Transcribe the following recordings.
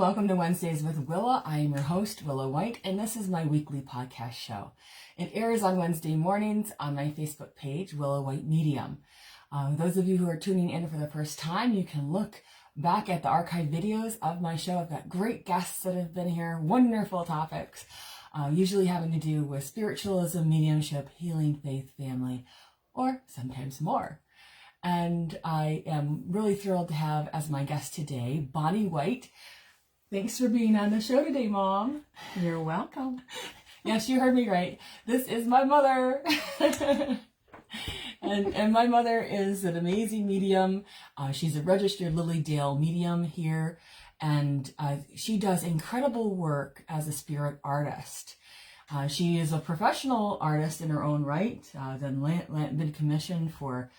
Welcome to Wednesdays with Willa. I am your host, Willa White, and this is my weekly podcast show. It airs on Wednesday mornings on my Facebook page, Willa White Medium. Those of you who are tuning in for the first time, you can look back at the archive videos of my show. I've got great guests that have been here, wonderful topics, usually having to do with spiritualism, mediumship, healing, faith, family, or sometimes more. And I am really thrilled to have as my guest today, Bonnie White. Thanks for being on the show today, Mom. You're welcome. Yes, you heard me right. This is my mother. and my mother is an amazing medium. She's a registered Lily Dale medium here. And she does incredible work as a spirit artist. She is a professional artist in her own right. Been commissioned for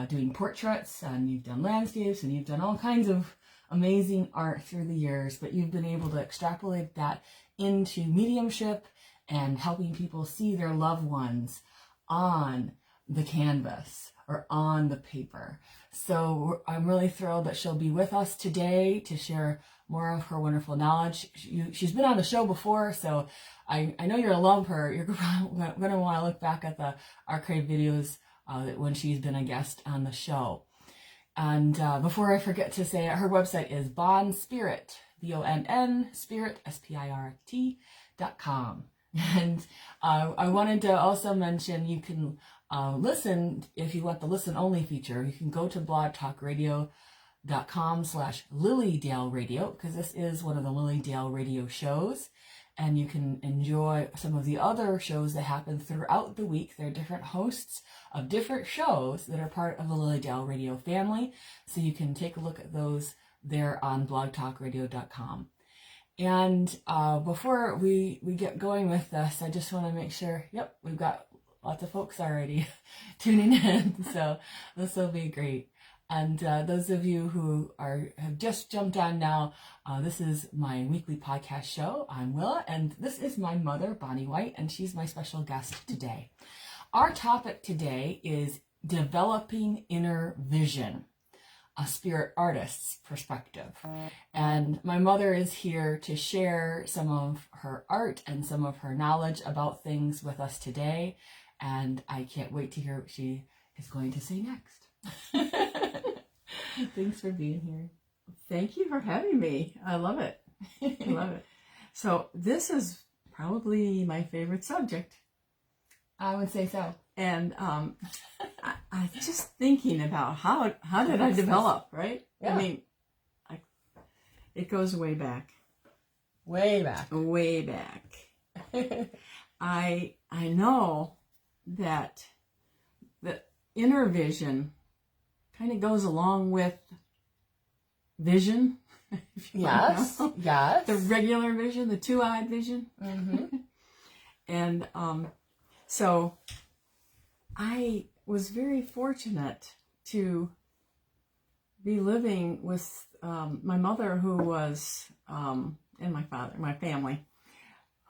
doing portraits, and you've done landscapes, and you've done all kinds of amazing art through the years, but you've been able to extrapolate that into mediumship and helping people see their loved ones on the canvas or on the paper. So I'm really thrilled that she'll be with us today to share more of her wonderful knowledge. She's been on the show before, so I know you're going to love her. You're going to want to look back at the archive videos when she's been a guest on the show. And before I forget to say it, her website is bonspirit, B-O-N-N, spirit, S-P-I-R-I-T.com. And I wanted to also mention you can listen, if you want the listen only feature, you can go to blogtalkradio.com/Lilydale Radio, because this is one of the Lily Dale radio shows. And you can enjoy some of the other shows that happen throughout the week. There are different hosts of different shows that are part of the Lily Dale radio family. So you can take a look at those there on blogtalkradio.com. And before we get going with this, I just want to make sure, we've got lots of folks already tuning in. So this will be great. And those of you who have just jumped on now, this is my weekly podcast show. I'm Willa, and this is my mother, Bonnie White, and she's my special guest today. Our topic today is developing inner vision, a spirit artist's perspective. And my mother is here to share some of her art and some of her knowledge about things with us today. And I can't wait to hear what she is going to say next. Thanks for being here. Thank you for having me. I love it. I love it. So this is probably my favorite subject. I would say so. And I just thinking about how did I develop, right? Yeah. I mean, it goes way back. Way back. Way back. I know that the inner vision kind of goes along with vision. Yes. Yes. The regular vision, the two-eyed vision. Mm-hmm. And so I was very fortunate to be living with my mother, who was, and my father, my family,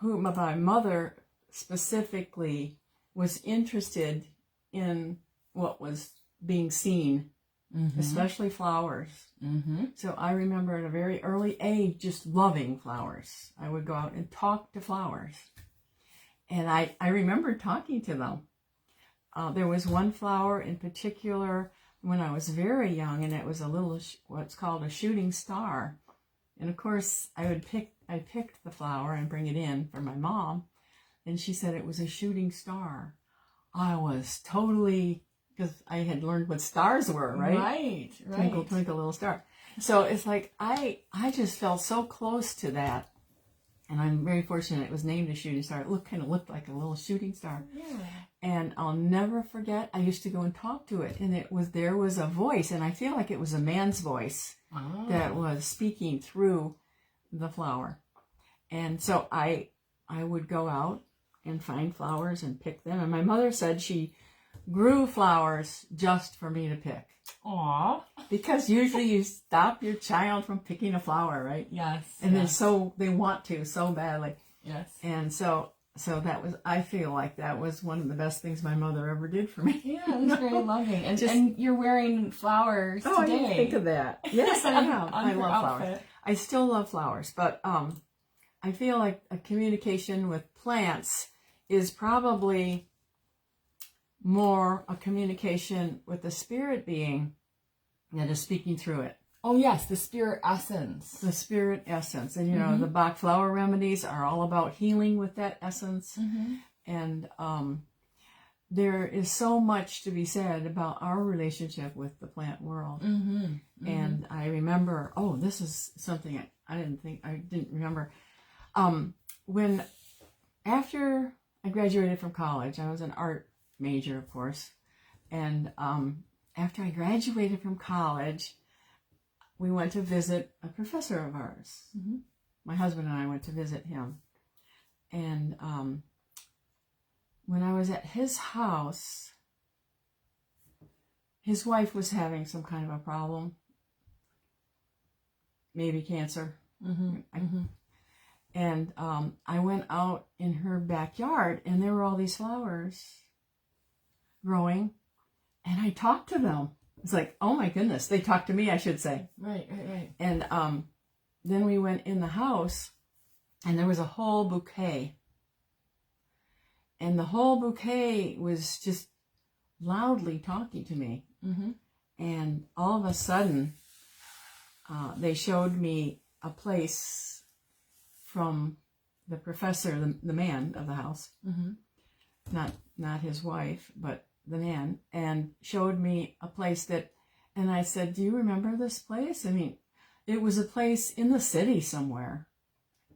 who my mother specifically was interested in what was being seen. Mm-hmm. Especially flowers. Mm-hmm. So I remember at a very early age just loving flowers. I would go out and talk to flowers. And I remember talking to them. There was one flower in particular when I was very young, and it was a little, what's called a shooting star. And of course, I picked the flower and bring it in for my mom. And she said it was a shooting star. I was totally... because I had learned what stars were, right? Right. Twinkle, twinkle, little star. So it's like, I just felt so close to that. And I'm very fortunate it was named a shooting star. It kind of looked like a little shooting star. Yeah. And I'll never forget, I used to go and talk to it. And there was a voice, and I feel like it was a man's voice that was speaking through the flower. And so I would go out and find flowers and pick them. And my mother said she grew flowers just for me to pick. Aww. Because usually you stop your child from picking a flower, right? Yes. And then they want to so badly. Yes. And so that was, I feel like that was one of the best things my mother ever did for me. Yeah, it was very loving. And you're wearing flowers today. I didn't think of that. Yes, I am. I love outfit. flowers. I still love flowers, but I feel like a communication with plants is probably more a communication with the spirit being that is speaking through it. Oh yes, the spirit essence. The spirit essence. And you know, the Bach flower remedies are all about healing with that essence. And there is so much to be said about our relationship with the plant world. And I remember, this is something I didn't remember. When, after I graduated from college, I was an art major, of course. And after I graduated from college, we went to visit a professor of ours. My husband and I went to visit him. And when I was at his house, his wife was having some kind of a problem, maybe cancer. And I went out in her backyard, and there were all these flowers growing, and I talked to them. It's like, oh my goodness, they talked to me, I should say. Right. And then we went in the house, and there was a whole bouquet. And the whole bouquet was just loudly talking to me. And all of a sudden, they showed me a place from the professor, the man of the house, not his wife, but the man, and showed me a place that, and I said, do you remember this place? I mean, it was a place in the city somewhere.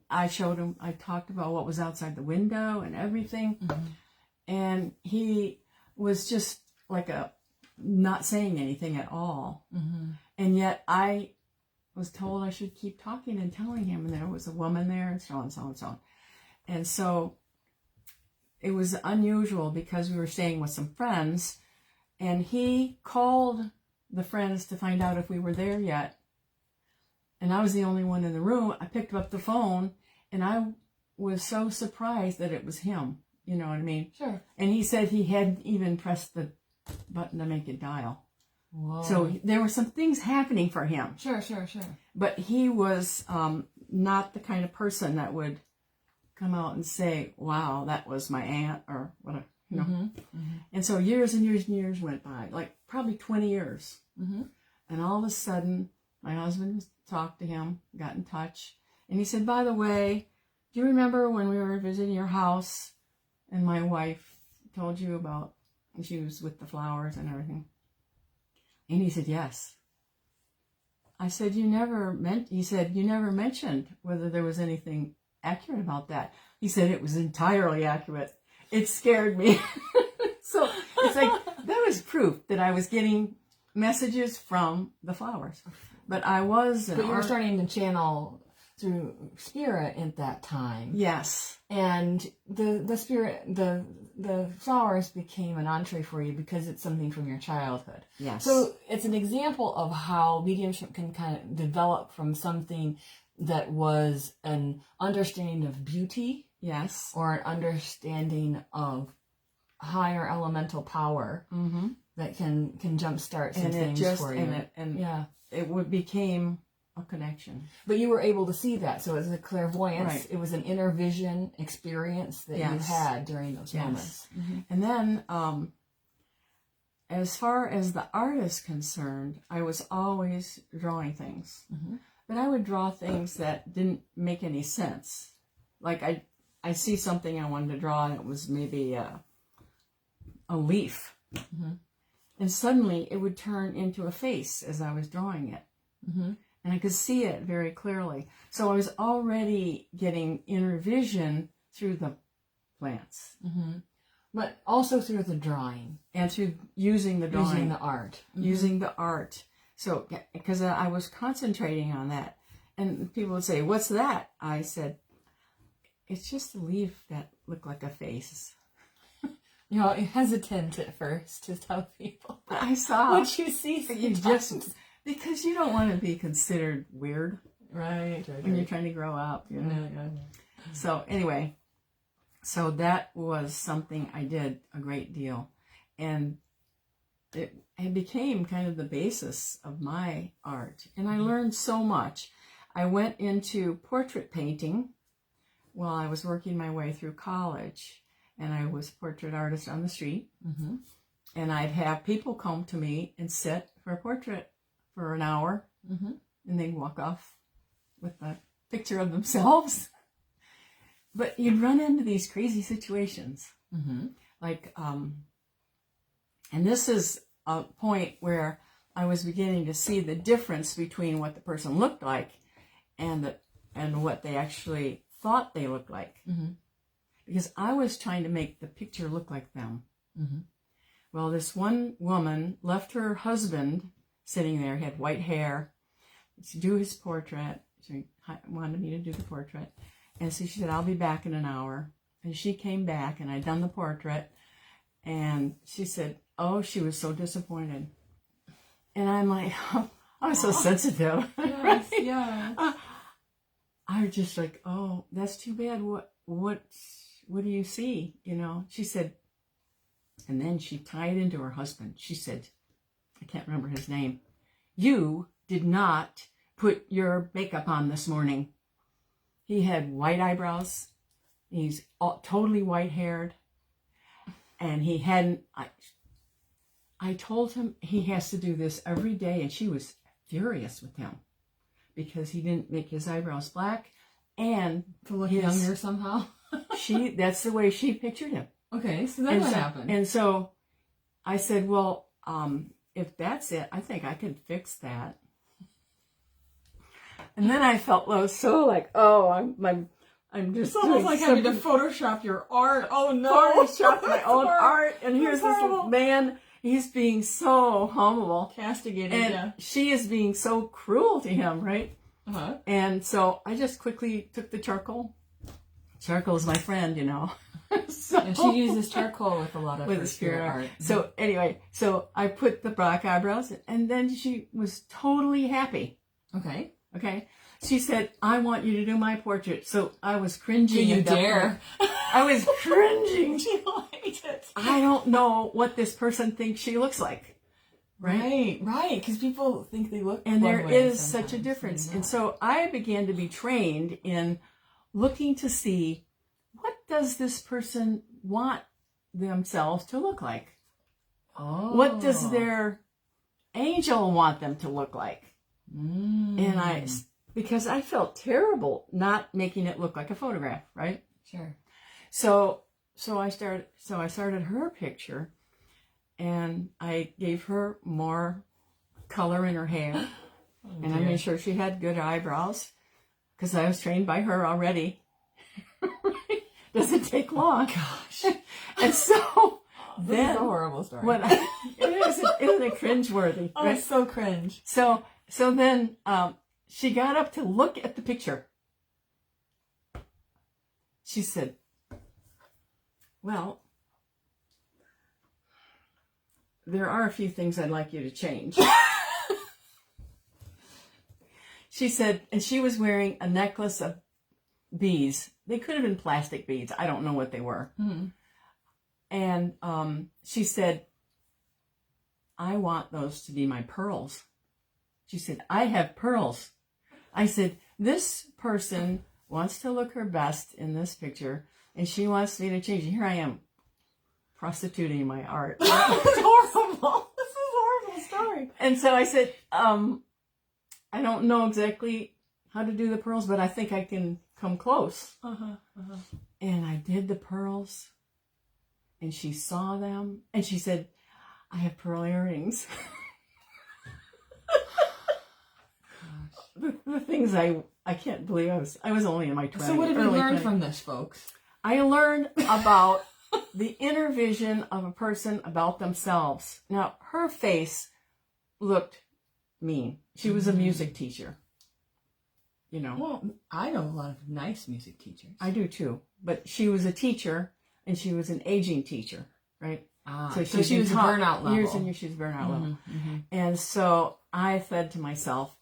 I showed him, I talked about what was outside the window and everything. And he was just like not saying anything at all. And yet I was told I should keep talking and telling him, and there was a woman there, and so on and so on and so on. And so it was unusual because we were staying with some friends, and he called the friends to find out if we were there yet. And I was the only one in the room. I picked up the phone, and I was so surprised that it was him. You know what I mean? Sure. And he said he hadn't even pressed the button to make it dial. Whoa. So there were some things happening for him. Sure. But he was not the kind of person that would come out and say, wow, that was my aunt or whatever, you know. And so years and years and years went by, like probably 20 years. And all of a sudden, my husband talked to him, got in touch. And he said, by the way, do you remember when we were visiting your house and my wife told you about, and she was with the flowers and everything? And he said, yes. I said, he said, you never mentioned whether there was anything accurate about that. He said it was entirely accurate. It scared me. So it's like, that was proof that I was getting messages from the flowers. But I was But you were starting to channel through spirit at that time. Yes. And the spirit, the flowers became an entree for you because it's something from your childhood. Yes. So it's an example of how mediumship can kind of develop from something that was an understanding of beauty. Yes. Or an understanding of higher elemental power that can jumpstart some things for you. It became a connection. But you were able to see that, so it was a clairvoyance. Right. It was an inner vision experience that you had during those moments. And then, as far as the art is concerned, I was always drawing things. But I would draw things that didn't make any sense. Like I see something I wanted to draw, and it was maybe a leaf. And suddenly it would turn into a face as I was drawing it. And I could see it very clearly. So I was already getting inner vision through the plants. But also through the drawing. And through using the drawing. Using the art. Using the art. So, because I was concentrating on that. And people would say, what's that? I said, it's just a leaf that looked like a face. You know, hesitant at first to tell people. But I saw. What you see sometimes. Because you don't want to be considered weird. Right. When you're trying to grow up, you know. So anyway, so that was something I did a great deal. And it became kind of the basis of my art. And I learned so much. I went into portrait painting while I was working my way through college, and I was a portrait artist on the street. Mm-hmm. And I'd have people come to me and sit for a portrait for an hour, Mm-hmm. and they'd walk off with a picture of themselves. But you'd run into these crazy situations. Mm-hmm. Like, and this is a point where I was beginning to see the difference between what the person looked like and what they actually thought they looked like. Mm-hmm. Because I was trying to make the picture look like them. Mm-hmm. Well, this one woman left her husband sitting there. He had white hair to do his portrait. She wanted me to do the portrait. And so she said, I'll be back in an hour. And she came back, and I'd done the portrait. And she said, oh, she was so disappointed. And I'm like, I was so sensitive. Yes, right? yeah. I was just like, oh, that's too bad. What do you see? You know, she said, and then she tied into her husband. She said, I can't remember his name. You did not put your makeup on this morning. He had white eyebrows. He's totally white haired. And he hadn't, I told him he has to do this every day. And she was furious with him because he didn't make his eyebrows black. And To look younger somehow. that's the way she pictured him. Okay, so then what happened? And so I said, well, if that's it, I think I can fix that. And then I felt so like, oh, I'm just It's almost like having to Photoshop your art. Oh no. Photoshop my own art. And here's this man, he's being so humble. Castigated, And yeah. she is being so cruel to him, right? Uh-huh. And so I just quickly took the charcoal. Charcoal is my friend, you know. And she uses charcoal with a lot of her spirit art. So anyway, so I put the black eyebrows, and then she was totally happy. Okay. Okay. She said, I want you to do my portrait. So I was cringing. Do you dare? I was cringing. She liked it. I don't know what this person thinks she looks like. Right. Because people think they look and one there way is such a sometimes, difference. and And so I began to be trained in looking to see, what does this person want themselves to look like? Oh. What does their angel want them to look like? And because I felt terrible not making it look like a photograph, right? Sure. So I started her picture, and I gave her more color in her hair, and I made sure she had good eyebrows, because I was trained by her already. Doesn't take long. Gosh. And so then, this is a horrible story. Isn't it cringeworthy? Oh, Right? it's so cringe. So then she got up to look at the picture. She said, well, there are a few things I'd like you to change. She said, and she was wearing a necklace of beads. They could have been plastic beads. I don't know what they were. Mm-hmm. And she said, I want those to be my pearls. She said, I have pearls. I said, this person wants to look her best in this picture, and she wants me to change it. Here I am, prostituting my art. This is horrible. This is a horrible story. And so I said, I don't know exactly how to do the pearls, but I think I can come close. And I did the pearls, and she saw them, and she said, I have pearl earrings. the things I can't believe I was only in my 20s. So what have you learned from this, folks? I learned about the inner vision of a person about themselves. Now, her face looked mean. She was a music teacher. You know. Well, I know a lot of nice music teachers. I do too. But she was a teacher, and she was an aging teacher, right? So she was a burnout level. Years and years, she was burnout level. And so I said to myself,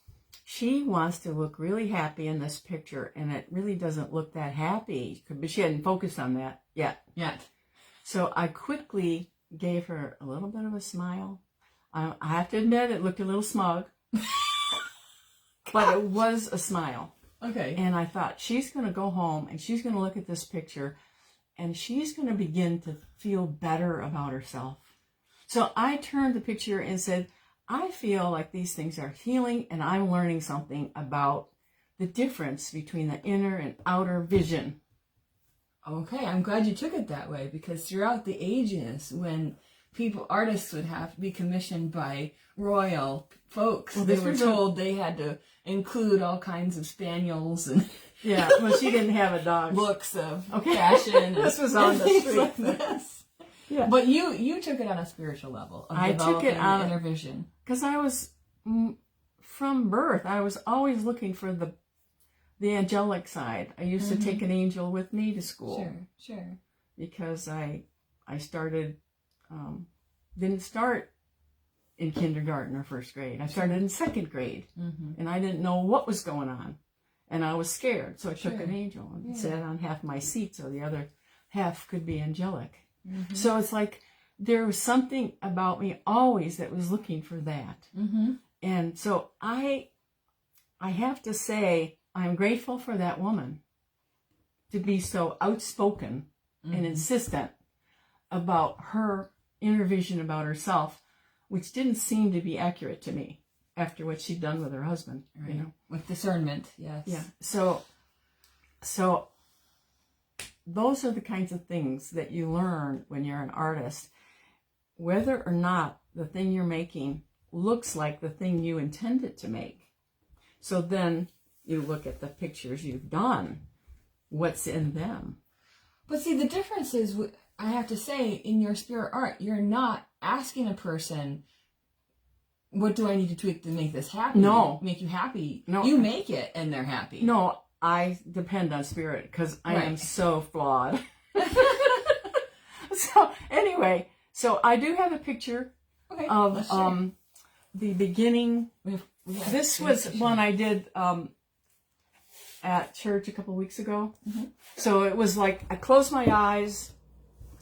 she wants to look really happy in this picture, and it really doesn't look that happy. But she hadn't focused on that yet. So I quickly gave her a little bit of a smile. I have to admit, it looked a little smug. but it was a smile. Okay. And I thought, she's going to go home and she's going to look at this picture and she's going to begin to feel better about herself. So I turned the picture and said, I feel like these things are healing and I'm learning something about the difference between the inner and outer vision. Okay, I'm glad you took it that way, because throughout the ages, when artists would have to be commissioned by royal folks, they were told they had to include all kinds of spaniels and yeah, well, she didn't have a dog. Looks of fashion. This was on the street. Like this. Yeah. But you took it on a spiritual level. I took it on inner vision. Because I was, from birth, I was always looking for the angelic side. I used to take an angel with me to school. Sure. Because I started, didn't start in kindergarten or first grade. I started in second grade. And I didn't know what was going on. And I was scared. So I took an angel and sat on half my seat so the other half could be angelic. So it's like there was something about me always that was looking for that. And so I have to say, I'm grateful for that woman to be so outspoken and insistent about her inner vision about herself, which didn't seem to be accurate to me after what she'd done with her husband, right. you know. With discernment, yes. Yeah. So those are the kinds of things that you learn when you're an artist, whether or not the thing you're making looks like the thing you intended to make. So then you look at the pictures you've done, what's in them. But see, the difference is, I have to say, in your spirit art, you're not asking a person, what do I need to tweak to make this happy? No. Make you happy. No. You make it and they're happy. No, I depend on spirit because I am so flawed. So anyway, so I do have a picture of the beginning. This was one I did at church a couple weeks ago. So it was like I closed my eyes.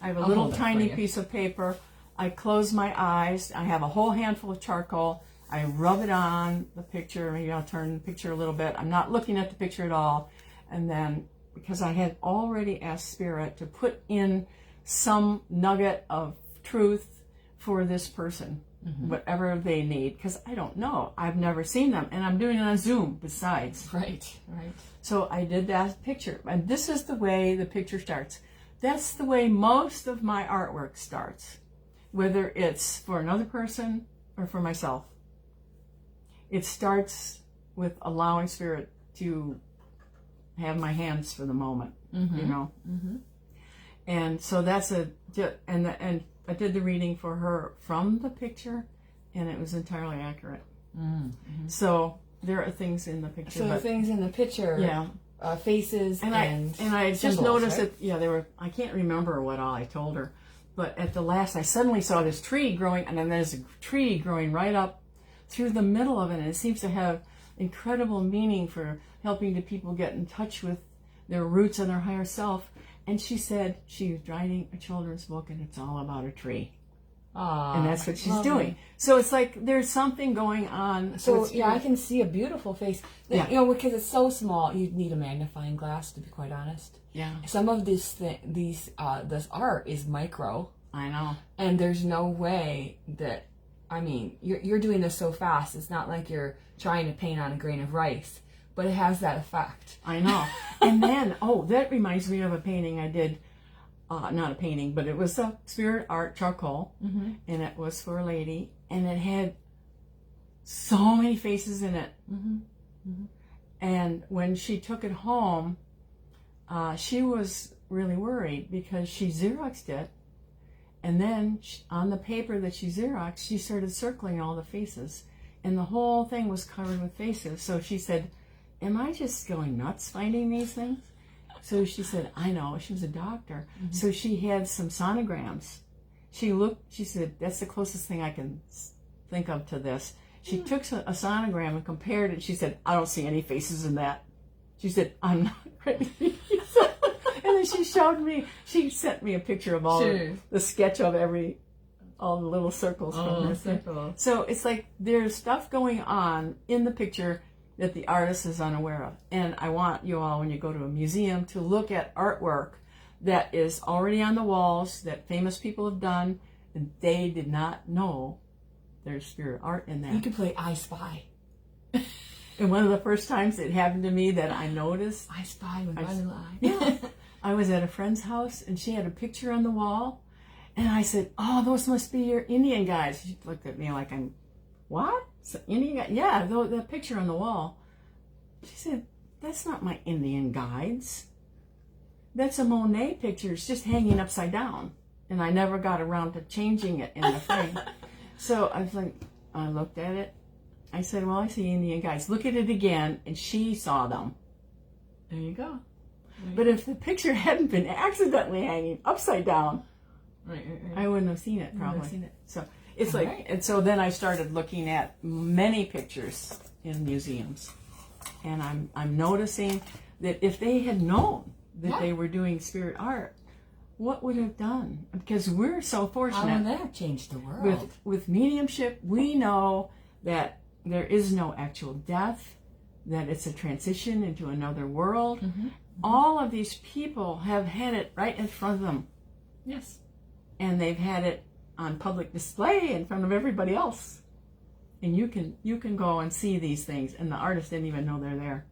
I have a little tiny piece of paper. I close my eyes. I have a whole handful of charcoal. I rub it on the picture. Maybe I'll turn the picture a little bit. I'm not looking at the picture at all. And then, because I had already asked Spirit to put in some nugget of truth for this person, whatever they need, because I don't know. I've never seen them. And I'm doing it on Zoom besides. Right. So I did that picture. And this is the way the picture starts. That's the way most of my artwork starts, whether it's for another person or for myself. It starts with allowing Spirit to have my hands for the moment, you know. And so that's and I did the reading for her from the picture, and it was entirely accurate. So there are things in the picture. So the things in the picture, faces and I just symbols, noticed right? that they were. I can't remember what all I told her, but at the last, I suddenly saw this tree growing, and then there's a tree growing right up through the middle of it, and it seems to have incredible meaning for helping the people get in touch with their roots and their higher self. And she said she was writing a children's book, and it's all about a tree. And that's what she's doing. So it's like there's something going on. So I can see a beautiful face. You know, because it's so small, you'd need a magnifying glass, to be quite honest. Yeah. Some of this art is micro. I know. And there's no way that, I mean, you're doing this so fast. It's not like you're trying to paint on a grain of rice, but it has that effect. I know. And then, that reminds me of a painting I did. Not a painting, but it was a spirit art charcoal, and it was for a lady, and it had so many faces in it. And when she took it home, she was really worried because she Xeroxed it, and then on the paper that she Xeroxed, she started circling all the faces, and the whole thing was covered with faces. So she said, "Am I just going nuts finding these things?" So she said, I know. She was a doctor. So she had some sonograms. She said, that's the closest thing I can think of to this. She took a sonogram and compared it. She said, I don't see any faces in that. She said, I'm not ready. And then she sent me a picture of all the sketch of all the little circles from her thing. So it's like there's stuff going on in the picture that the artist is unaware of. And I want you all, when you go to a museum, to look at artwork that is already on the walls that famous people have done, and they did not know there's spirit art in there. You could play I Spy. And one of the first times it happened to me that I noticed, I Spy with my little eye. yeah, I was at a friend's house and she had a picture on the wall, and I said, "Oh, those must be your Indian guides." She looked at me like I'm, "What? So Indian guide?" "Yeah, that picture on the wall." She said, "That's not my Indian guides. That's a Monet picture. It's just hanging upside down." And I never got around to changing it in the frame. So I was like, I looked at it. I said, "Well, I see Indian guides. Look at it again." And she saw them. There you go. Right. But if the picture hadn't been accidentally hanging upside down, right. I wouldn't have seen it, probably. Seen it. So it's All like, right. and so then I started looking at many pictures in museums, and I'm noticing that if they had known that they were doing spirit art, what would have done? Because we're so How fortunate. would that have changed the world? With mediumship, we know that there is no actual death, that it's a transition into another world. Mm-hmm. All of these people have had it right in front of them. Yes. And they've had it on public display in front of everybody else. And you can go and see these things, and the artist didn't even know they're there.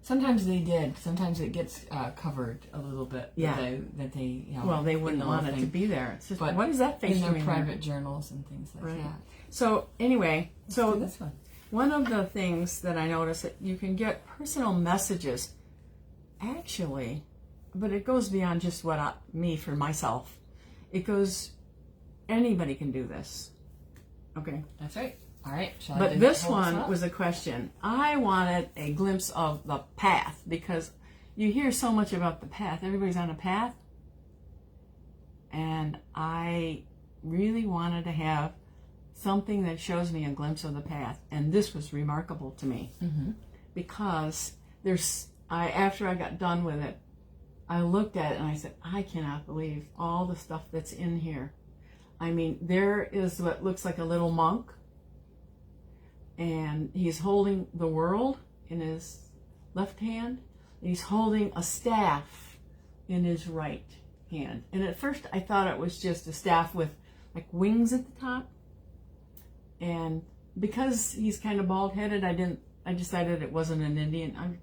Sometimes they did. Sometimes it gets covered a little bit. Yeah. That they, you know, Well, they wouldn't in the want whole it to thing. be there. It's just, But what is that face in their doing there? private journals and things like Right. that. So anyway, Let's do this one. one of the things that I noticed that you can get personal messages, actually, but it goes beyond just me for myself. It goes, anybody can do this. Okay. That's right. All right. Shall I But do this hold one up? was a question. I wanted a glimpse of the path, because you hear so much about the path. Everybody's on a path. And I really wanted to have something that shows me a glimpse of the path. And this was remarkable to me. Mm-hmm. Because after I got done with it, I looked at it and I said, I cannot believe all the stuff that's in here. I mean, there is what looks like a little monk, and he's holding the world in his left hand, and he's holding a staff in his right hand. And at first I thought it was just a staff with like wings at the top. And because he's kind of bald-headed, I decided it wasn't an Indian.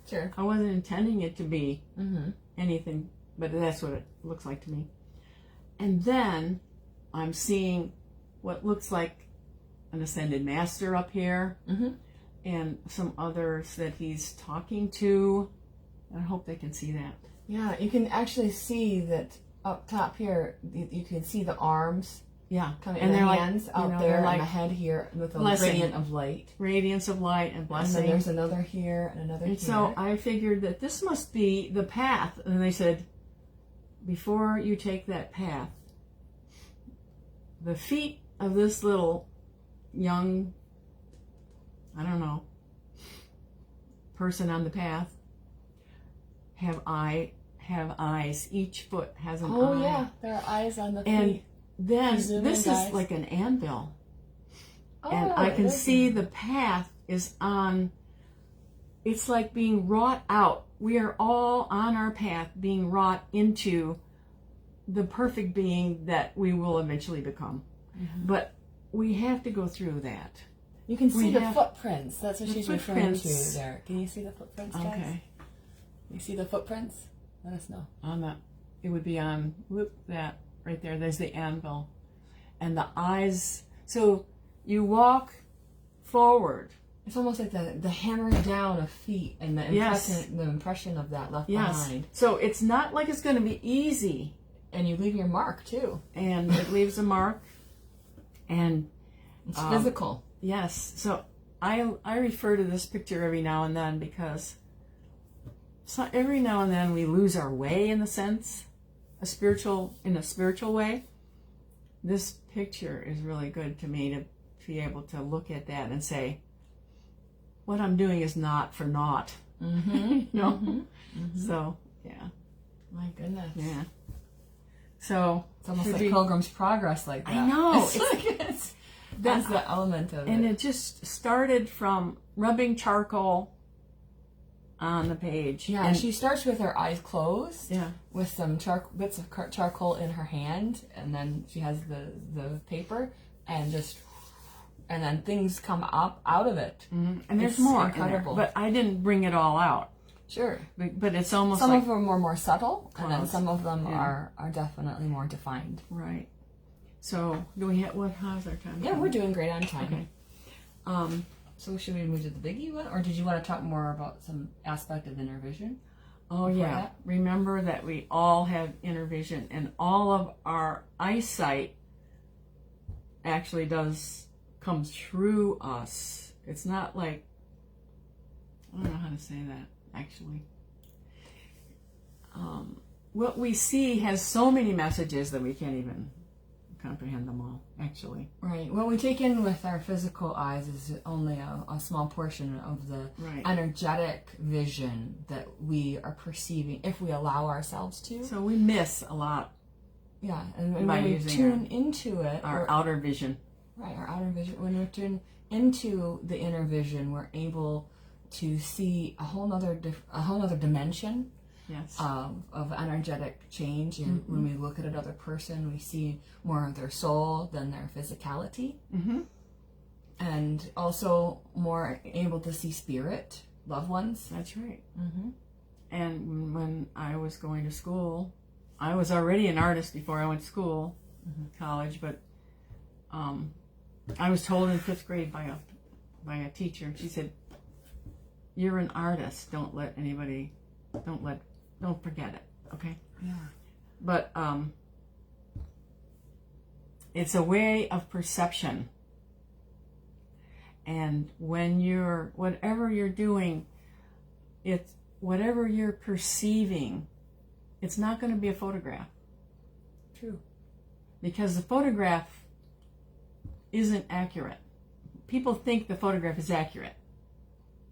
Sure. I wasn't intending it to be Mm-hmm. anything, but that's what it looks like to me. And then I'm seeing what looks like an ascended master up here, Mm-hmm. and some others that he's talking to. I hope they can see that. Yeah, you can actually see that up top here. You can see the arms, Yeah, kind of, and and the they're hands like, out they're there, like and the head here with a blessing. gradient of light. radiance of light and And blessing. then there's another here and another And here. so I figured that this must be the path. And they said, before you take that path, the feet of this little young, I don't know, person on the path have eyes. Each foot has an eye. Oh yeah, there are eyes on the And feet. then Zoom in, this is guys. like an anvil. Oh, And I can it is. see the path is on, it's like being wrought out. We are all on our path being wrought into the perfect being that we will eventually become. Mm-hmm. But we have to go through that. You can see we the have- footprints. That's what the she's referring to footprints. there. Can you see the footprints, guys? Okay. You see the footprints? Let us know. On the, it would be on, that right there. There's the anvil. And the eyes. So you walk forward. It's almost like the hammering down of feet and the Yes. impression of that left Yes. behind. So it's not like it's going to be easy. And you leave your mark too. And it leaves a mark. And It's physical. yes, so I refer to this picture every now and then because every now and then we lose our way, in a sense, in a spiritual way. This picture is really good to me, to be able to look at that and say, what I'm doing is not for naught. Mm-hmm. You know? Mm-hmm. Mm-hmm. So yeah, My goodness. yeah. So It's almost should like we- Pilgrim's Progress like that. I know. It's like, That's the element of and it. it just started from rubbing charcoal on the page. Yeah, and she starts with her eyes closed. Yeah. With some bits of charcoal in her hand, and then she has the paper, and then things come up out of it. Mm-hmm. And there's It's more incredible. in there, but I didn't bring it all out. Sure. But it's almost some like of them are more subtle, and then clouds. some of them Yeah. are definitely more defined. right. So do we have how's our time? Yeah, we're doing great on time. Okay. So should we move to the biggie one, or did you want to talk more about some aspect of inner vision? Oh yeah. that? Remember that we all have inner vision, and all of our eyesight actually come through us. It's not like, I don't know how to say that actually. What we see has so many messages that we can't even comprehend them all, actually. Right. What we take in with our physical eyes is only a small portion of the Right. energetic vision that we are perceiving if we allow ourselves to. So we miss a lot. Yeah, and By when we using tune into it, Our outer vision. right, our outer vision, when we tune into the inner vision, we're able to see a whole nother dimension Yes. of energetic change. And when we look at another person, we see more of their soul than their physicality. Mm-hmm. And also more able to see spirit, loved ones. That's right. Mm-hmm. And when I was going to school, I was already an artist before I went to school, college, but I was told in 5th grade by a teacher, she said, "You're an artist. Don't forget it." Okay. Yeah. But it's a way of perception. And when whatever you're doing, whatever you're perceiving, it's not going to be a photograph. True. Because the photograph isn't accurate. People think the photograph is accurate,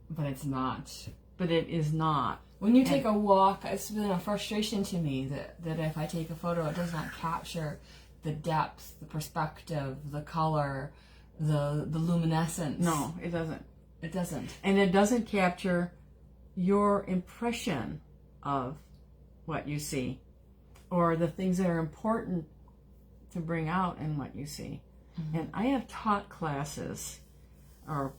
But it's not. but it is not. When you take a walk, it's been a frustration to me that if I take a photo, it does not capture the depth, the perspective, the color, the luminescence. No, it doesn't. It doesn't. And it doesn't capture your impression of what you see, or the things that are important to bring out in what you see. Mm-hmm. And I have taught classes or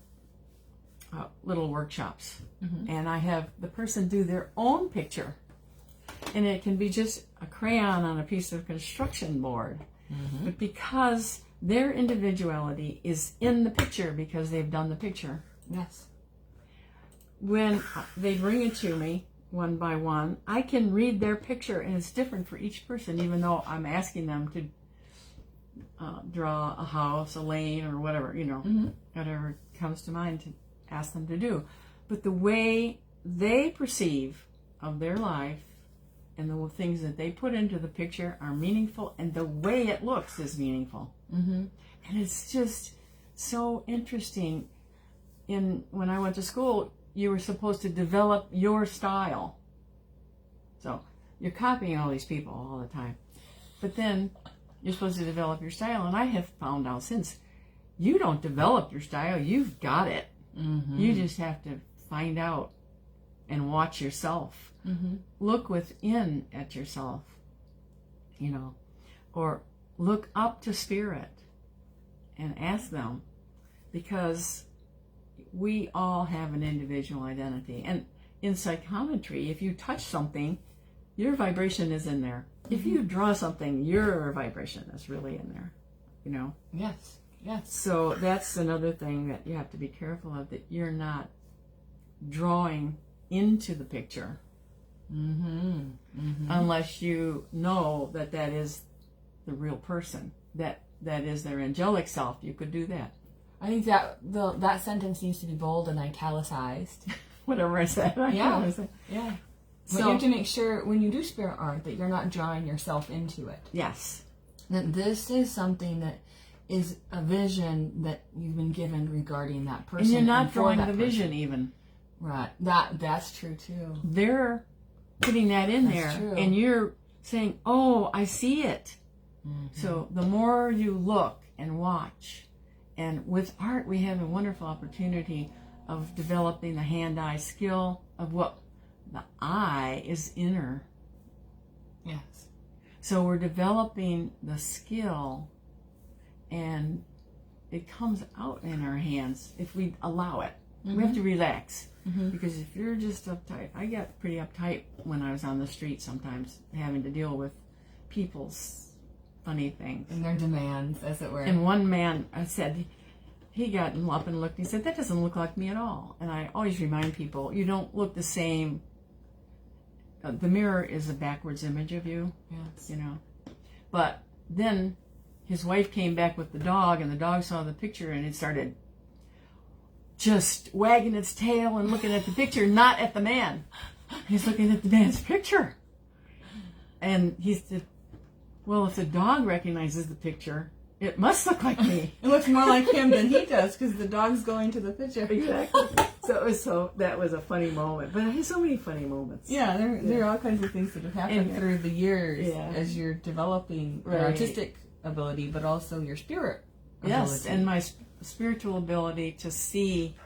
little workshops, and I have the person do their own picture, and it can be just a crayon on a piece of construction board, but because their individuality is in the picture because they've done the picture. Yes. When they bring it to me one by one, I can read their picture, and it's different for each person, even though I'm asking them to draw a house, a lane, or whatever, whatever comes to mind to ask them to do. But the way they perceive of their life and the things that they put into the picture are meaningful, and the way it looks is meaningful. And it's just so interesting. When I went to school, you were supposed to develop your style. So you're copying all these people all the time, but then you're supposed to develop your style. And I have found out since, you don't develop your style, you've got it. You just have to find out and watch yourself. Look within at yourself, or look up to spirit and ask them, because we all have an individual identity. And in psychometry, if you touch something, your vibration is in there. If you draw something, your vibration is really in there, Yes. Yes. So that's another thing that you have to be careful of, that you're not drawing into the picture unless you know that is the real person, that is their angelic self. You could do that. I think that sentence needs to be bold and italicized. Whatever I said. Yeah. Yeah. But So you have to make sure when you do spirit art that you're not drawing yourself into it. yes. That this is something that is a vision that you've been given regarding that person. And you're not for drawing that the person. vision even. Right. That's true too. They're putting that in That's there, true. and you're saying, "Oh, I see it." So the more you look and watch And with art, we have a wonderful opportunity of developing the hand-eye skill of what the eye is inner. Yes. So we're developing the skill, and it comes out in our hands if we allow it. We have to relax. Because if you're just uptight, I got pretty uptight when I was on the street sometimes, having to deal with people's funny things. And their demands, as it were. And one man, I said, he got up and looked, he said, that doesn't look like me at all. And I always remind people, you don't look the same. The mirror is a backwards image of you, Yes. you know. But then his wife came back with the dog, and the dog saw the picture, and it started just wagging its tail and looking at the picture, not at the man. He's looking at the man's picture. And he said, well, if the dog recognizes the picture, it must look like me. It looks more like him than he does because the dog's going to the picture. Exactly. That was a funny moment. But I had so many funny moments. Yeah, there are all kinds of things that have happened through the years as you're developing your artistic ability, but also your spirit ability. Yes, and my spiritual ability to see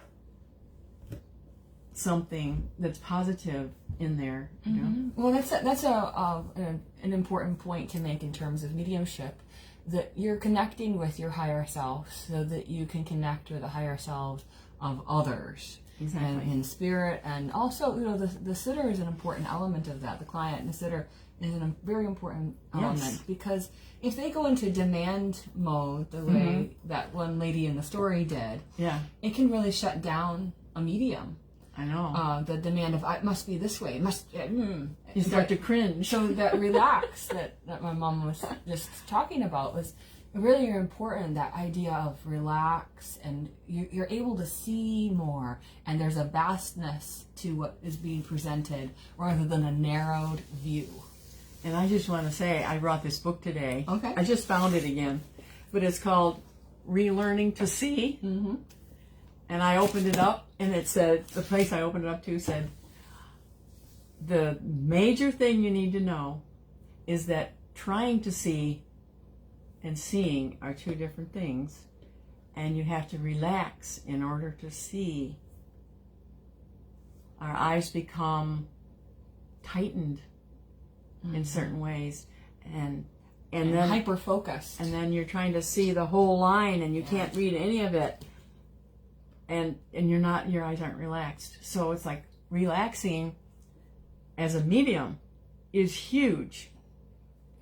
something that's positive in there. You know? Well, that's an important point to make in terms of mediumship, that you're connecting with your higher self so that you can connect with the higher selves of others. Exactly. And in spirit, and also, you know, the sitter is an important element of that. The client and the sitter is a very important element, because if they go into demand mode the way that one lady in the story did, it can really shut down a medium. I know. The demand of, it must be this way, it must, you start to cringe. So that relax that my mom was just talking about was really important, that idea of relax, and you're able to see more, and there's a vastness to what is being presented rather than a narrowed view. And I just want to say, I brought this book today. Okay. I just found it again. But it's called Relearning to See. And I opened it up, and it said, the place I opened it up to said, the major thing you need to know is that trying to see and seeing are two different things. And you have to relax in order to see. Our eyes become tightened in certain ways, and then hyper focused, and then you're trying to see the whole line, and you can't read any of it, and your eyes aren't relaxed. So it's like relaxing as a medium is huge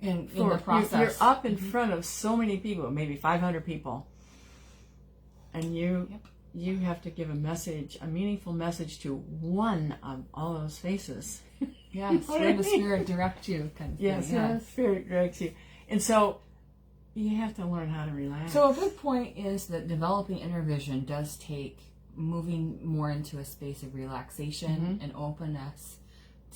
in the process. You're up in front of so many people, maybe 500 people, and you have to give a message, a meaningful message to one of all those faces. Yes, where the spirit directs you, kind of thing. Yes, the spirit directs you. And so you have to learn how to relax. So a big point is that developing inner vision does take moving more into a space of relaxation and openness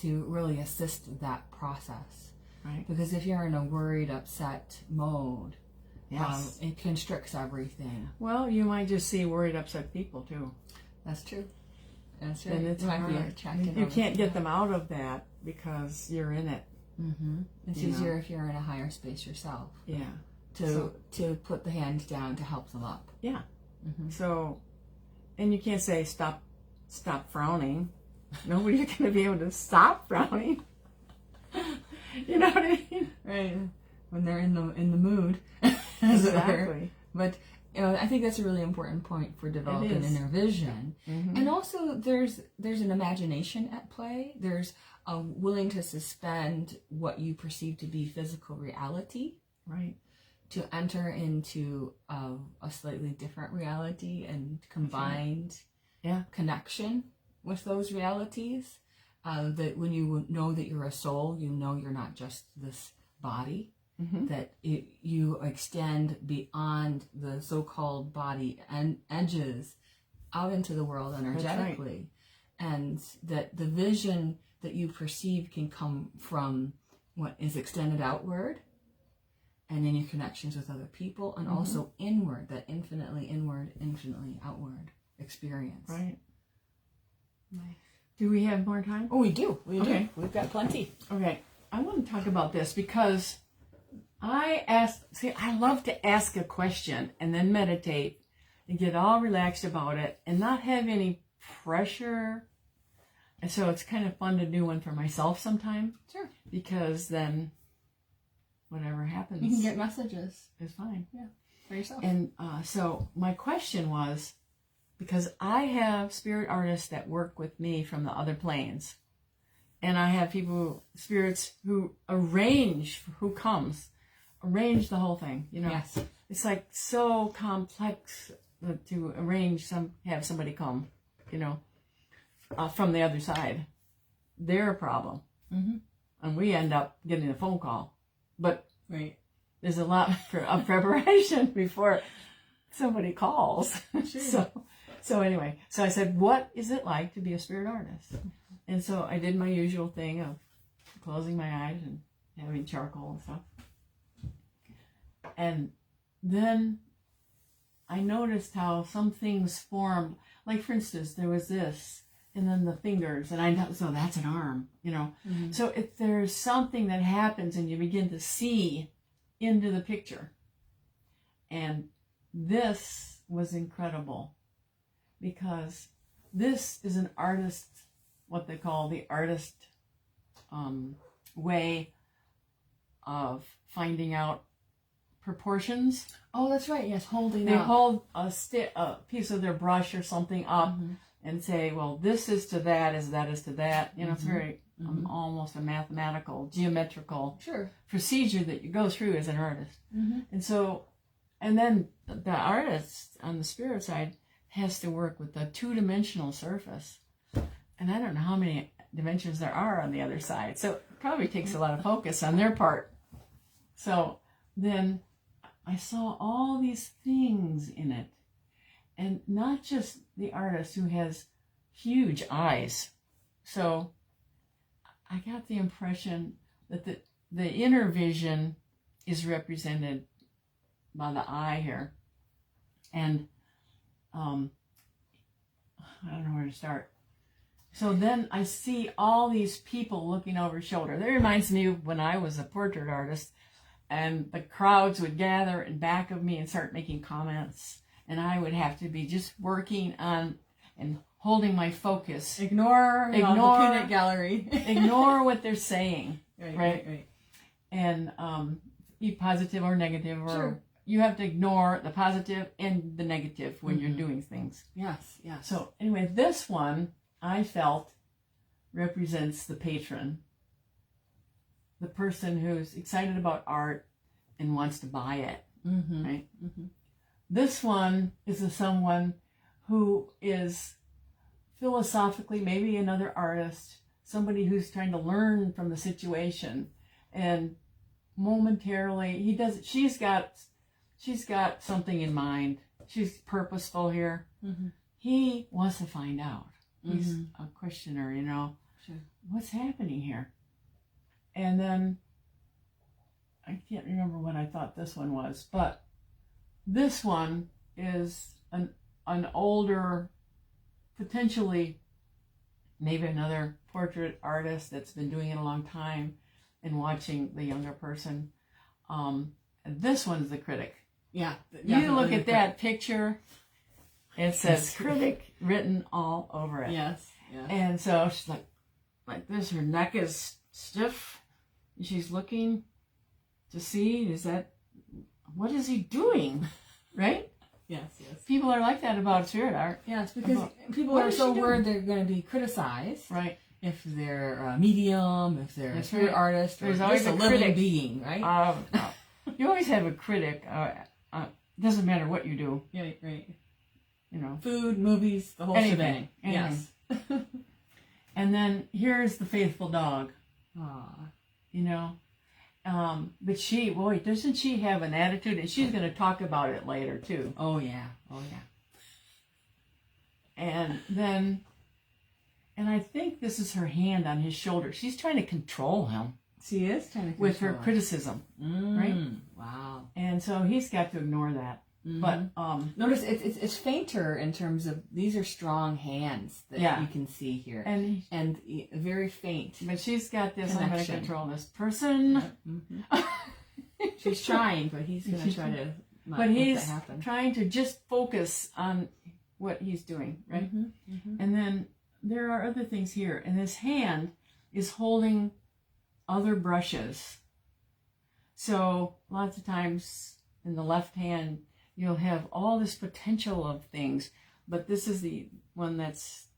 to really assist that process. Right. Because if you're in a worried, upset mode, it constricts everything. Well, you might just see worried, upset people too. That's true. That's right. And it's hard. You can't get them out of that because you're in it. It's easier if you're in a higher space yourself. Yeah. To put the hand down to help them up. Yeah. So, and you can't say stop frowning. Nobody's going to be able to stop frowning. You know what I mean? Right. When they're in the mood. Exactly. But I think that's a really important point for developing inner vision. And also there's an imagination at play. There's willing to suspend what you perceive to be physical reality. Right. To enter into a slightly different reality and combined connection with those realities. That when you know that you're a soul, you know you're not just this body. That you extend beyond the so-called body and edges out into the world energetically. And that the vision that you perceive can come from what is extended outward and in your connections with other people, and also inward, that infinitely inward, infinitely outward experience. Right. Do we have more time? Oh, we do. We do. We've got plenty. Okay. I want to talk about this because I love to ask a question and then meditate and get all relaxed about it and not have any pressure. And so it's kind of fun to do one for myself sometime. Sure. Because then whatever happens, you can get messages. It's fine. Yeah. For yourself. And so my question was, because I have spirit artists that work with me from the other planes, and I have spirits who arrange the whole thing, you know. Yes. It's like so complex to arrange have somebody come, you know, from the other side. They're a problem. Mm-hmm. And we end up getting a phone call. But right. There's a lot of preparation before somebody calls. Sure. So anyway, so I said, what is it like to be a spirit artist? And so I did my usual thing of closing my eyes and having charcoal and stuff. And then I noticed how some things formed. Like, for instance, there was this, and then the fingers, and I know, so that's an arm, you know. Mm-hmm. So if there's something that happens and you begin to see into the picture. And this was incredible because this is an artist, what they call the artist way of finding out proportions. Oh, that's right. Yes, They hold a piece of their brush or something up mm-hmm. and say, well, this is to that as that is to that. You know, mm-hmm. It's very almost a mathematical, geometrical procedure that you go through as an artist. Mm-hmm. And so, and then the artist on the spirit side has to work with the two-dimensional surface. And I don't know how many dimensions there are on the other side. So it probably takes a lot of focus on their part. So then I saw all these things in it. And not just the artist who has huge eyes. So I got the impression that the inner vision is represented by the eye here. And I don't know where to start. So then I see all these people looking over his shoulder. That reminds me of when I was a portrait artist, and the crowds would gather in back of me and start making comments. And I would have to be just working on and holding my focus. Ignore the peanut gallery. Ignore what they're saying. Right. And be positive or negative. Or you have to ignore the positive and the negative when you're doing things. Yes. So anyway, this one I felt represents the patron. The person who's excited about art and wants to buy it. Mm-hmm. Right? Mm-hmm. This one is someone who is philosophically maybe another artist, somebody who's trying to learn from the situation, and momentarily she's got something in mind. She's purposeful here. Mm-hmm. He wants to find out. He's a questioner, you know. Sure. What's happening here? And then I can't remember what I thought this one was, but this one is an older, potentially maybe another portrait artist that's been doing it a long time and watching the younger person. And this one's the critic. Yeah. You look at that picture, it says critic written all over it. Yes. And so she's like this, her neck is stiff, and she's looking to see, what is he doing? Right? Yes. People are like that about spirit art. Yes, because people are so worried they're going to be criticized. Right. If they're a medium, if they're a spirit artist, there's or always just a living critic. being, right? You always have a critic. Doesn't matter what you do. Yeah, right. You know, food, movies, the whole shebang. Yes. And then here's the faithful dog. Aww. You know, but doesn't she have an attitude? And she's going to talk about it later too. Oh yeah. And then, and I think this is her hand on his shoulder. She's trying to control him. She is trying to with her criticism, right? Wow. And so he's got to ignore that. Mm-hmm. But notice it's fainter in terms of these are strong hands that you can see here, and very faint. But she's got this. I'm going to control this person. Yep. Mm-hmm. She's trying, but he's going to try to But he's trying to just focus on what he's doing, right? And then there are other things here. And his hand is holding other brushes. So lots of times in the left hand, you'll have all this potential of things. But this is the one that's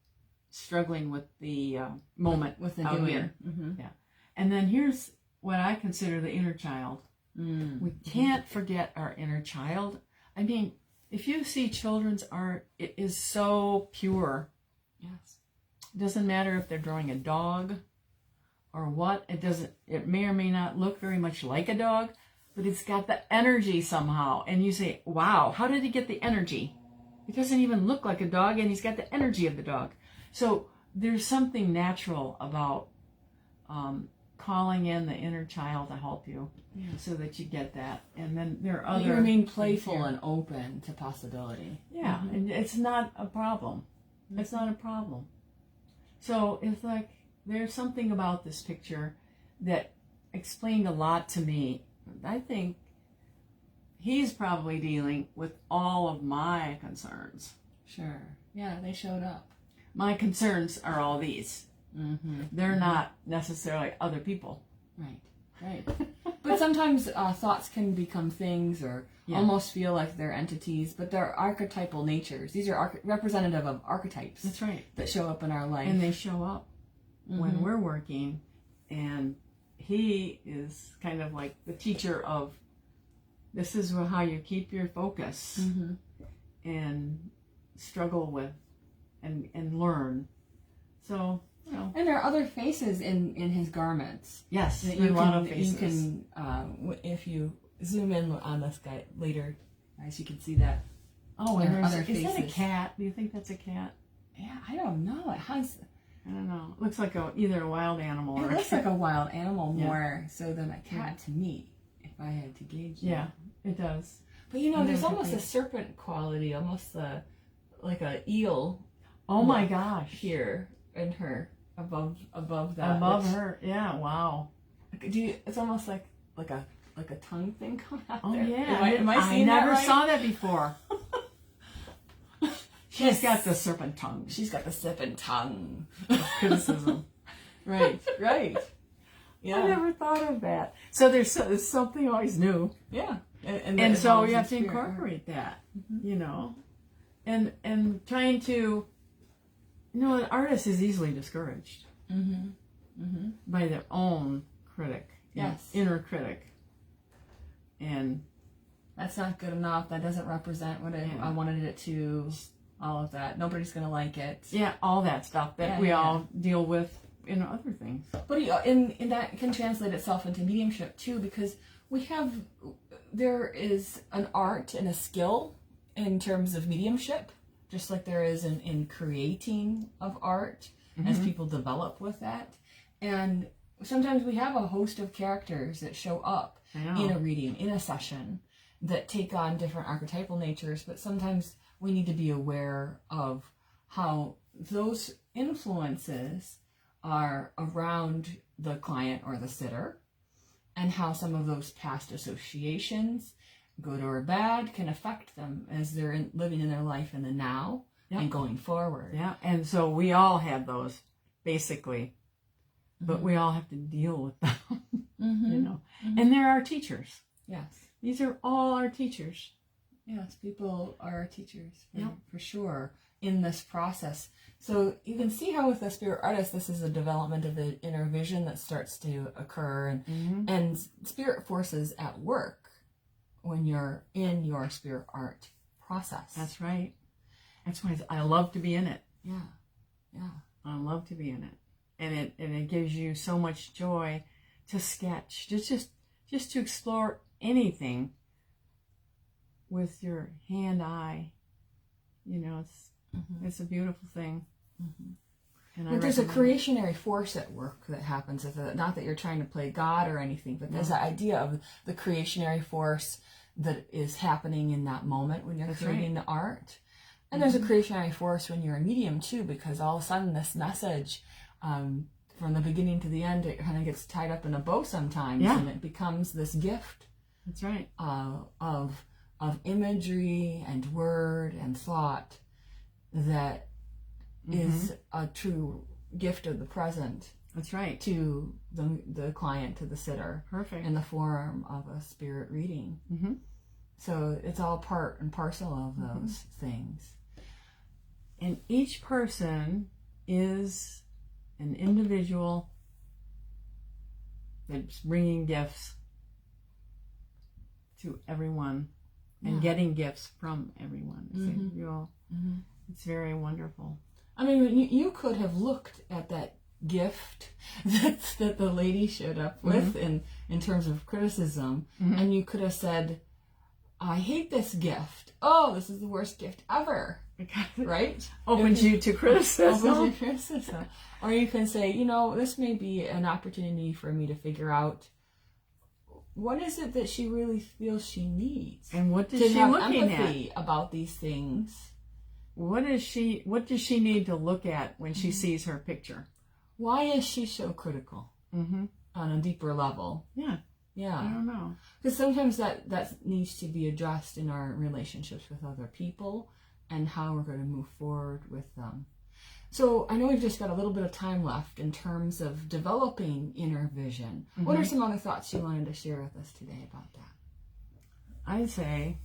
struggling with the moment with the out doing. here. Yeah. And then here's what I consider the inner child. We can't forget our inner child. I mean, if you see children's art, it is so pure. Yes. It doesn't matter if they're drawing a dog or what. It may or may not look very much like a dog, but it's got the energy somehow. And you say, wow, how did he get the energy? It doesn't even look like a dog, and he's got the energy of the dog. So there's something natural about calling in the inner child to help you, so that you get that. And then there are other. You remain playful and open to possibility. Yeah, and it's not a problem. It's not a problem. So it's like there's something about this picture that explained a lot to me. I think he's probably dealing with all of my concerns. Sure. Yeah, they showed up. My concerns are all these. They're not necessarily other people. Right. But sometimes thoughts can become things, or almost feel like they're entities, but they're archetypal natures. These are representative of archetypes. That's right. That show up in our life. And they show up when we're working, and he is kind of like the teacher of, this is how you keep your focus and struggle with and learn. So, you know. And there are other faces in his garments. Yes, there are a lot of faces. You can, if you zoom in on this guy later, guys, you can see that. Oh, and other faces. Is that a cat? Do you think that's a cat? Yeah, I don't know. It has... I don't know. It looks like either a wild animal or... It looks like a wild animal more so than a cat to me, if I had to gauge it. Yeah, it does. But there's almost a serpent quality, almost like a eel. Oh my gosh! Here in her, above that. Above her, yeah. Wow. It's almost like a tongue thing coming out there. Oh yeah. Am I seeing that right? I never saw that before. She's got the serpent tongue. She's got the serpent tongue. Criticism. Right. Yeah. I never thought of that. So there's something always new. Yeah. And so you have to incorporate that, and trying to, an artist is easily discouraged by their own critic. Yes. Inner critic. And that's not good enough. That doesn't represent what I wanted it to. All of that. Nobody's going to like it. Yeah, all that stuff that we all deal with in other things. But in that can translate itself into mediumship too, because there is an art and a skill in terms of mediumship, just like there is in creating of art as people develop with that. And sometimes we have a host of characters that show up in a reading, in a session, that take on different archetypal natures, but sometimes we need to be aware of how those influences are around the client or the sitter, and how some of those past associations, good or bad, can affect them as they're living in their life in the now and going forward. Yeah, and so we all have those, basically, but we all have to deal with them, And they're our teachers. Yes. These are all our teachers. Yes, people are our teachers, for sure, in this process. So you can see how with the spirit artist, this is a development of the inner vision that starts to occur, and spirit forces at work when you're in your spirit art process. That's right. That's why I love to be in it. Yeah. I love to be in it. And it gives you so much joy to sketch, just to explore anything with your hand-eye. It's a beautiful thing. But there's a creationary force at work that happens with it. Not that you're trying to play God or anything, but there's the idea of the creationary force that is happening in that moment when you're creating the art. And there's a creationary force when you're a medium too, because all of a sudden this message, from the beginning to the end, it kind of gets tied up in a bow sometimes, and it becomes this gift. That's right. Of of imagery and word and thought that is a true gift of the present. That's right. To the client, to the sitter. Perfect. In the form of a spirit reading. So it's all part and parcel of those things. And each person is an individual that's bringing gifts to everyone and getting gifts from everyone. It's very wonderful. I mean, you could have looked at that gift that the lady showed up with in terms of criticism, and you could have said, I hate this gift. Oh, this is the worst gift ever. Right? Opens you to criticism. Or you can say, this may be an opportunity for me to figure out what is it that she really feels she needs. And what does she she have looking empathy about these things. What does she need to look at when she sees her picture? Why is she so critical on a deeper level? Yeah. I don't know. Because sometimes that needs to be addressed in our relationships with other people and how we're going to move forward with them. So I know we've just got a little bit of time left in terms of developing inner vision. What are some other thoughts you wanted to share with us today about that? I'd say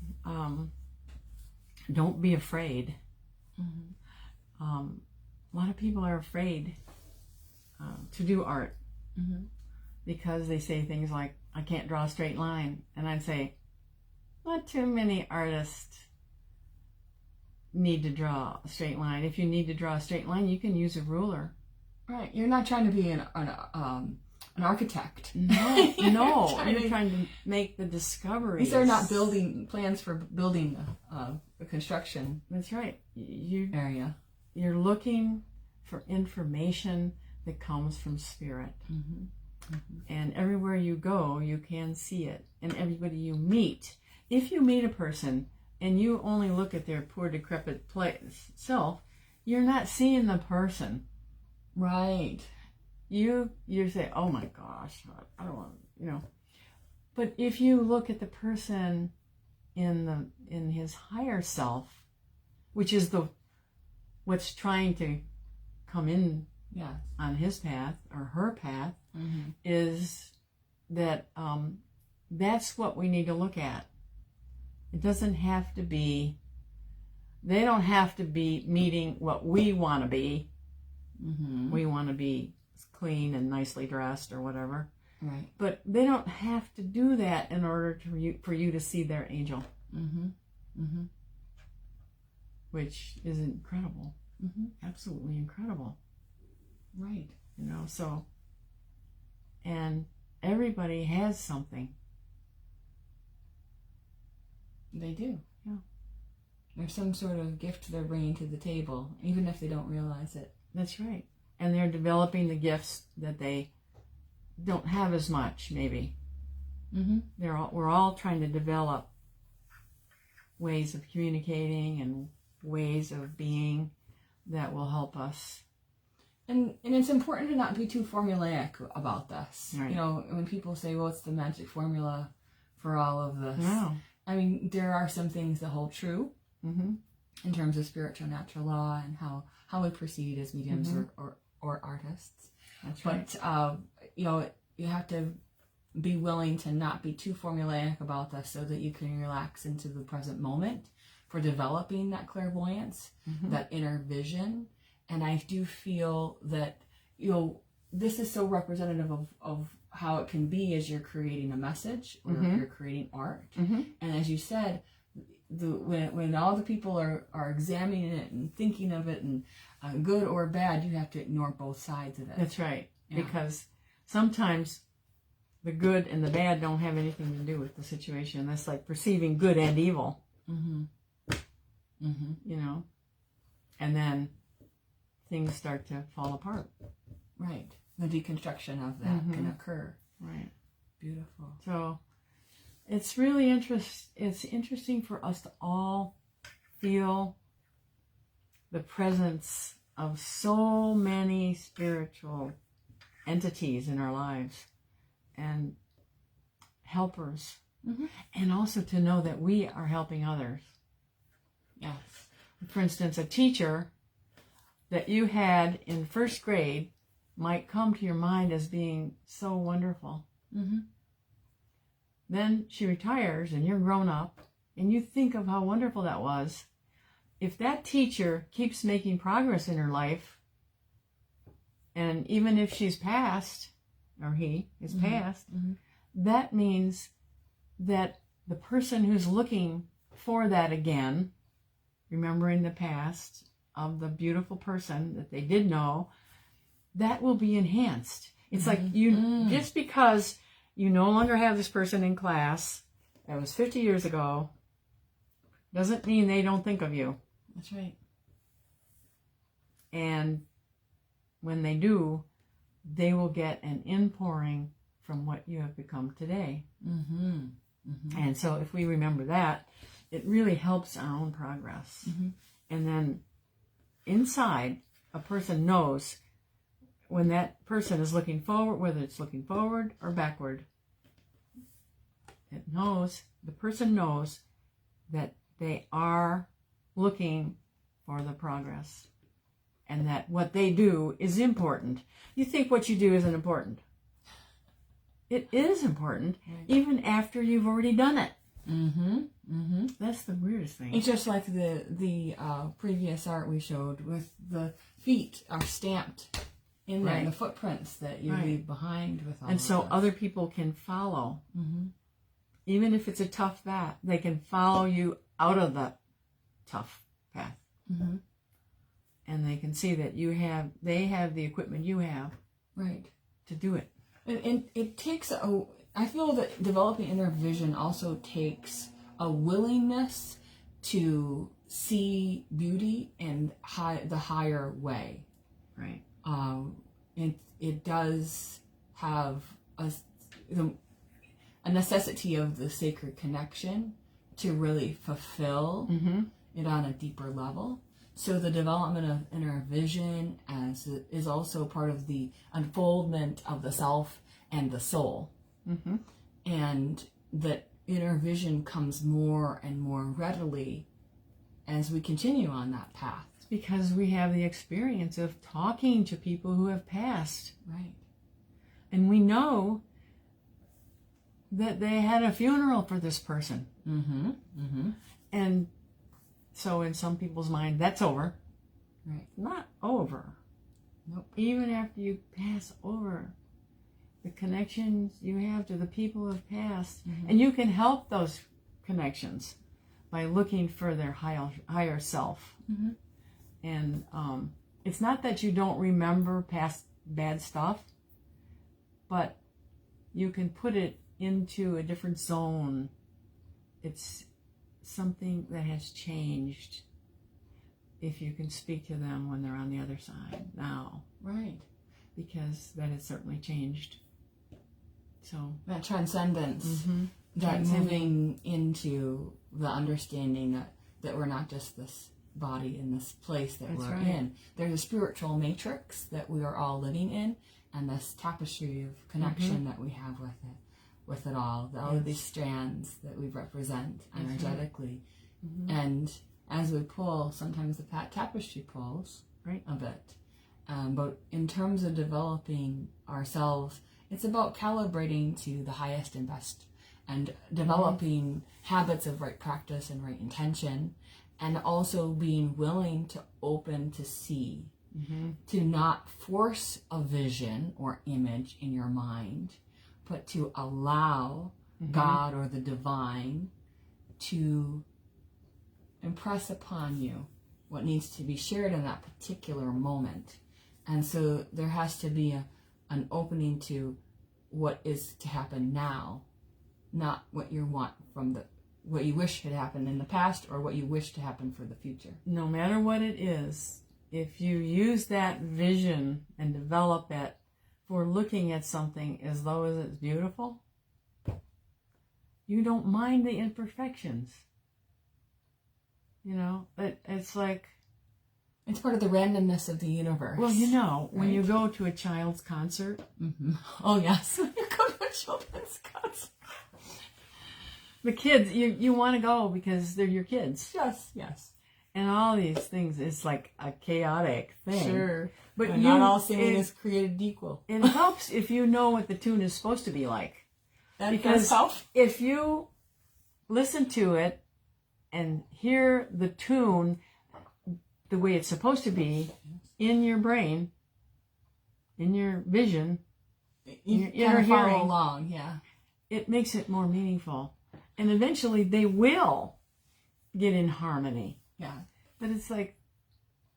don't be afraid. A lot of people are afraid to do art because they say things like, I can't draw a straight line. And I'd say, not too many artists need to draw a straight line. If you need to draw a straight line, you can use a ruler. Right. You're not trying to be an architect. No. You're trying to make the discoveries. These are not building plans for building a construction. That's right. Area. You're looking for information that comes from spirit. And everywhere you go, you can see it. And everybody you meet, if you meet a person and you only look at their poor, decrepit self, you're not seeing the person. Right. You say, oh my gosh, I don't want, But if you look at the person in his higher self, which is what's trying to come in on his path or her path, is that that's what we need to look at. It doesn't have to be, they don't have to be meeting what we want to be. We want to be clean and nicely dressed or whatever. Right. But they don't have to do that in order for you to see their angel. Which is incredible. Absolutely incredible. Right. So, and everybody has something. They do. Yeah. There's some sort of gift they're bringing to the table, even if they don't realize it. That's right. And they're developing the gifts that they don't have as much, maybe. We're all trying to develop ways of communicating and ways of being that will help us. And it's important to not be too formulaic about this. Right. When people say, well, it's the magic formula for all of this. No. I mean, there are some things that hold true in terms of spiritual natural law and how we proceed as mediums or artists. That's right. But, you have to be willing to not be too formulaic about this so that you can relax into the present moment for developing that clairvoyance, that inner vision. And I do feel that, this is so representative of how it can be as you're creating a message or you're creating art. And as you said, when all the people are examining it and thinking of it and good or bad, you have to ignore both sides of it. That's right. Yeah. Because sometimes the good and the bad don't have anything to do with the situation. That's like perceiving good and evil. And then things start to fall apart. Right. The deconstruction of that can occur. Right. Beautiful. So it's really it's interesting for us to all feel the presence of so many spiritual entities in our lives and helpers and also to know that we are helping others. Yes. For instance, a teacher that you had in first grade might come to your mind as being so wonderful. Then she retires and you're grown up and you think of how wonderful that was. If that teacher keeps making progress in her life, and even if she's passed, or he is passed, that means that the person who's looking for that again, remembering the past of the beautiful person that they did know, that will be enhanced. It's like you, just because you no longer have this person in class, that was 50 years ago, doesn't mean they don't think of you. That's right. And when they do, they will get an inpouring from what you have become today. And so if we remember that, it really helps our own progress. And then inside, a person knows when that person is looking forward, whether it's looking forward or backward, the person knows that they are looking for the progress and that what they do is important. You think what you do isn't important. It is important, even after you've already done it. That's the weirdest thing. It's just like the previous art we showed with the feet are stamped in there, the footprints that you leave behind with all and of so this. other people can follow. Even if it's a tough path, they can follow you out of the tough path. And they can see that they have the equipment you have to do it. And it takes I feel that developing inner vision also takes a willingness to see beauty in the higher way. Right. It does have a necessity of the sacred connection to really fulfill it on a deeper level. So the development of inner vision is also part of the unfoldment of the self and the soul. And that inner vision comes more and more readily as we continue on that path. It's because we have the experience of talking to people who have passed. Right. And we know that they had a funeral for this person. And so in some people's mind, that's over. Right. Not over. Nope. Even after you pass over, the connections you have to the people who have passed, and you can help those connections by looking for their higher self. And it's not that you don't remember past bad stuff, but you can put it into a different zone. It's something that has changed if you can speak to them when they're on the other side now. Right. Because that has certainly changed. So that transcendence, that moving into the understanding that we're not just this body in this place that we're in. There's a spiritual matrix that we are all living in, and this tapestry of connection that we have with it all of these strands that we represent energetically. And as we pull, sometimes the tapestry pulls a bit. But in terms of developing ourselves, it's about calibrating to the highest and best, and developing habits of right practice and right intention, and also being willing to open to see, to not force a vision or image in your mind, but to allow God or the divine to impress upon you what needs to be shared in that particular moment. And so there has to be an opening to what is to happen now, not what you want from what you wish had happened in the past or what you wish to happen for the future. No matter what it is, if you use that vision and develop it for looking at something as though it's beautiful, you don't mind the imperfections. You know, it's like... It's part of the randomness of the universe. Well, you know, when you go to a child's concert... Oh, yes. When you go to a children's concert. the kids, you want to go because they're your kids. Yes, yes. And all these things, it's like a chaotic thing. Sure. But not all singing is created equal. It helps if you know what the tune is supposed to be like. Because if you listen to it and hear the tune the way it's supposed to be in your brain, in your vision, you can follow along, yeah. It makes it more meaningful. And eventually they will get in harmony. Yeah. But it's like,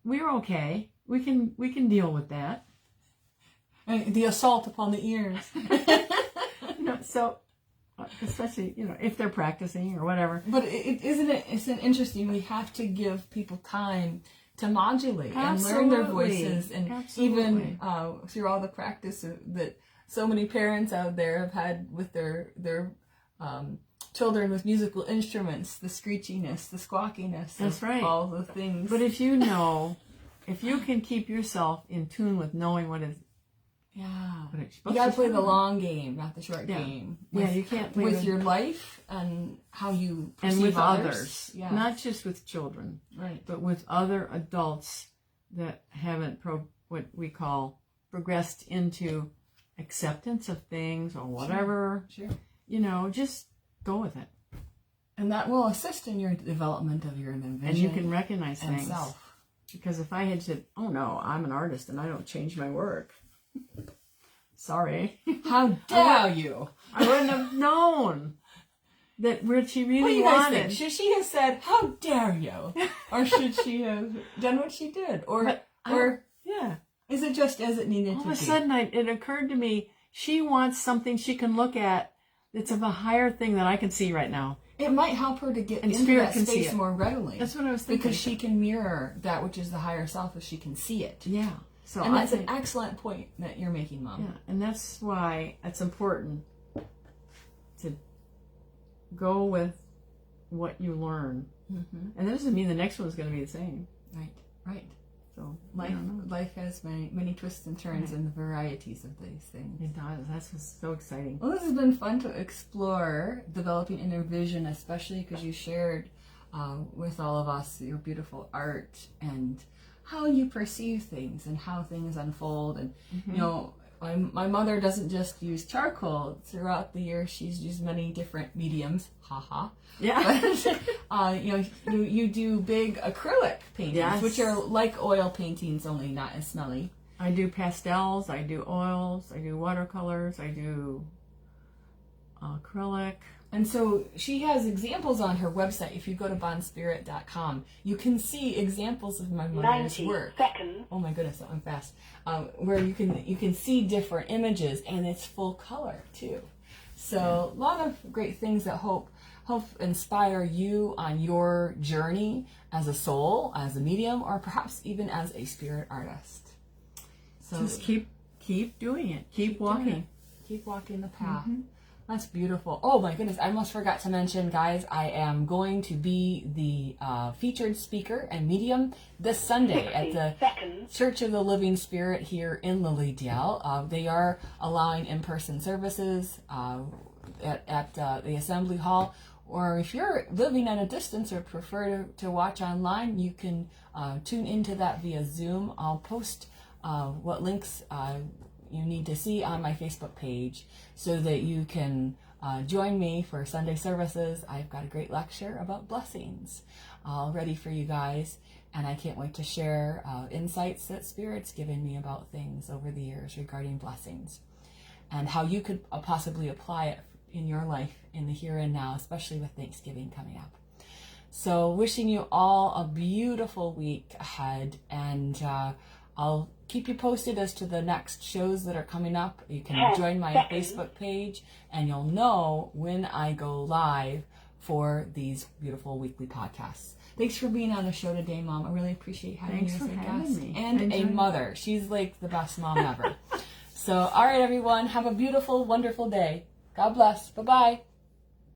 we're okay. We can deal with that. And the assault upon the ears. So especially, if they're practicing or whatever. But it's interesting. We have to give people time to modulate and learn their voices. And even through all the practice that so many parents out there have had with their children with musical instruments, the screechiness, the squawkiness, that's right, all the things. But if you can keep yourself in tune with knowing what it's you gotta play the long game, not the short game. You can't play with your life and how you perceive and with others. Not just with children, right? But with other adults that haven't what we call progressed into acceptance of things or whatever. Sure. Just go with it. And that will assist in your development of your vision. And you can recognize and things. Self. Because if I had said, oh no, I'm an artist and I don't change my work. Sorry. How dare you? I wouldn't have known that what she really what do you wanted. Guys think? Should she have said, how dare you? Or should she have done what she did? Or is it just as it needed to be? All of a sudden, it occurred to me, she wants something she can look at that's of a higher thing that I can see right now. It might help her to get into that space more readily. That's what I was thinking. Because she can mirror that which is the higher self if she can see it. Yeah. And that's an excellent point that you're making, Mom. Yeah, and that's why it's important to go with what you learn. Mm-hmm. And that doesn't mean the next one's going to be the same. Right. So life has many twists and turns and the varieties of these things. It does. That's what's so exciting. Well, this has been fun to explore developing inner vision, especially because you shared with all of us your beautiful art and how you perceive things and how things unfold. And my mother doesn't just use charcoal. Throughout the years, she's used many different mediums. Yeah. But, you do big acrylic paintings, which are like oil paintings, only not as smelly. I do pastels, I do oils, I do watercolors, I do acrylic. And so she has examples on her website. If you go to bondspirit.com, you can see examples of my mother's work. Oh my goodness, that went fast. Where you can see different images, and it's full color too. So a lot of great things that hope inspire you on your journey as a soul, as a medium, or perhaps even as a spirit artist. So just keep doing it. Keep walking. Keep walking the path. Mm-hmm. That's beautiful. Oh my goodness, I almost forgot to mention, guys, I am going to be the featured speaker and medium this Sunday at the Church of the Living Spirit here in Lilydale. They are allowing in-person services at the Assembly Hall. Or if you're living at a distance or prefer to watch online, you can tune into that via Zoom. I'll post what links you need to see on my Facebook page so that you can join me for Sunday services. I've got a great lecture about blessings all ready for you guys, and I can't wait to share insights that Spirit's given me about things over the years regarding blessings and how you could possibly apply it in your life in the here and now, especially with Thanksgiving coming up. So wishing you all a beautiful week ahead, and I'll keep you posted as to the next shows that are coming up. You can join my Facebook page and you'll know when I go live for these beautiful weekly podcasts. Thanks for being on the show today, Mom. I really appreciate having you as a guest. And a mother. She's like the best mom ever. So, all right, everyone. Have a beautiful, wonderful day. God bless. Bye-bye.